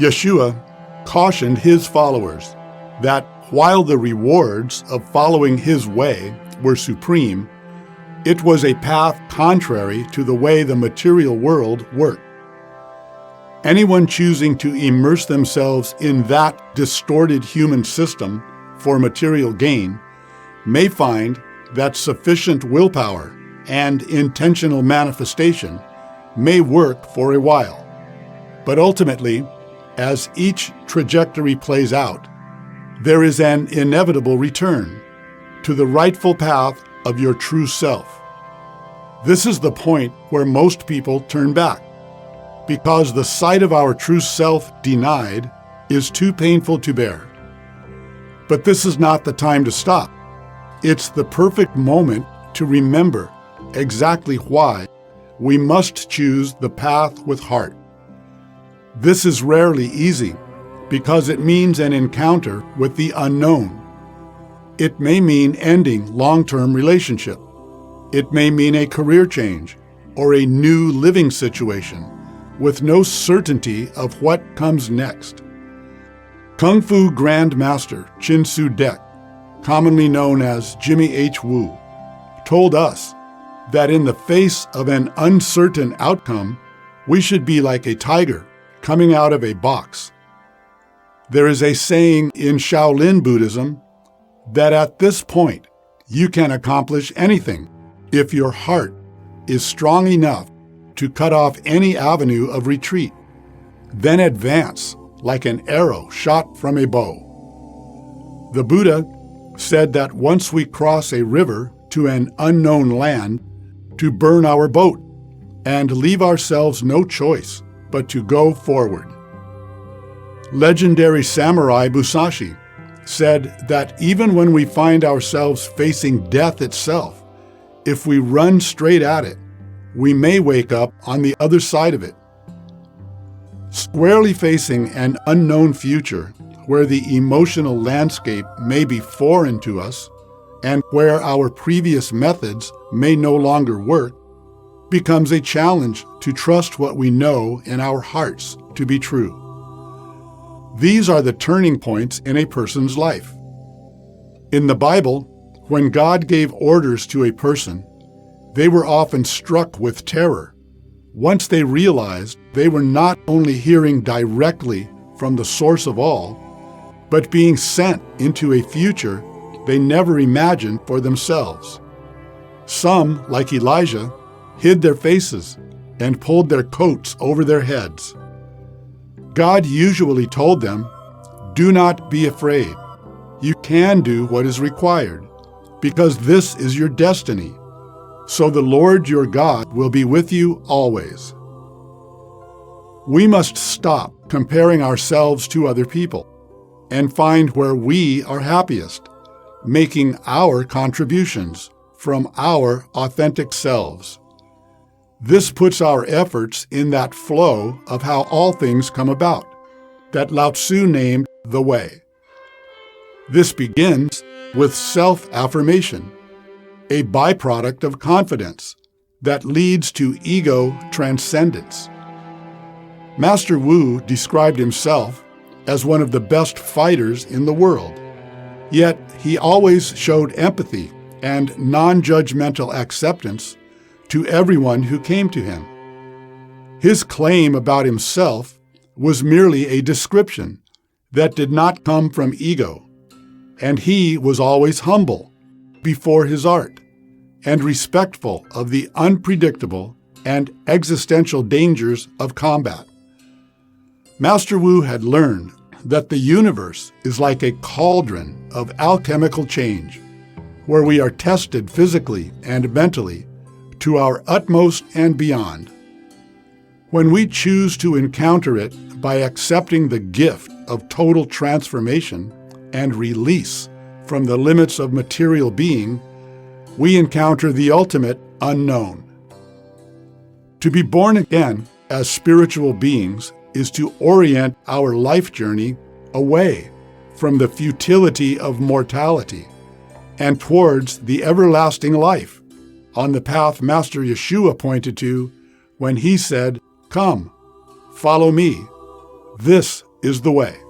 Yeshua cautioned his followers that while the rewards of following his way were supreme, it was a path contrary to the way the material world worked. Anyone choosing to immerse themselves in that distorted human system for material gain may find that sufficient willpower and intentional manifestation may work for a while. But ultimately, as each trajectory plays out, there is an inevitable return to the rightful path of your true self. This is the point where most people turn back, because the sight of our true self denied is too painful to bear. But this is not the time to stop. It's the perfect moment to remember exactly why we must choose the path with heart. This is rarely easy because it means an encounter with the unknown. It may mean ending long-term relationship. It may mean a career change or a new living situation with no certainty of what comes next. Kung Fu Grand Master Chin Su Dek, commonly known as Jimmy H. Wu, told us that in the face of an uncertain outcome, we should be like a tiger coming out of a box. There is a saying in Shaolin Buddhism that at this point you can accomplish anything if your heart is strong enough to cut off any avenue of retreat, then advance like an arrow shot from a bow. The Buddha said that once we cross a river to an unknown land, to burn our boat and leave ourselves no choice but to go forward. Legendary samurai Musashi said that even when we find ourselves facing death itself, if we run straight at it, we may wake up on the other side of it. Squarely facing an unknown future where the emotional landscape may be foreign to us and where our previous methods may no longer work, becomes a challenge to trust what we know in our hearts to be true. These are the turning points in a person's life. In the Bible, when God gave orders to a person, they were often struck with terror once they realized they were not only hearing directly from the source of all, but being sent into a future they never imagined for themselves. Some, like Elijah, hid their faces and pulled their coats over their heads. God usually told them, "Do not be afraid. You can do what is required, because this is your destiny. So the Lord your God will be with you always." We must stop comparing ourselves to other people and find where we are happiest, making our contributions from our authentic selves. This puts our efforts in that flow of how all things come about, that Lao Tzu named the way. This begins with self-affirmation, a byproduct of confidence that leads to ego transcendence. Master Wu described himself as one of the best fighters in the world, yet he always showed empathy and non-judgmental acceptance to everyone who came to him. His claim about himself was merely a description that did not come from ego, and he was always humble before his art and respectful of the unpredictable and existential dangers of combat. Master Wu had learned that the universe is like a cauldron of alchemical change, where we are tested physically and mentally to our utmost and beyond. When we choose to encounter it by accepting the gift of total transformation and release from the limits of material being, we encounter the ultimate unknown. To be born again as spiritual beings is to orient our life journey away from the futility of mortality and towards the everlasting life, on the path Master Yeshua pointed to when he said, "Come, follow me. This is the way.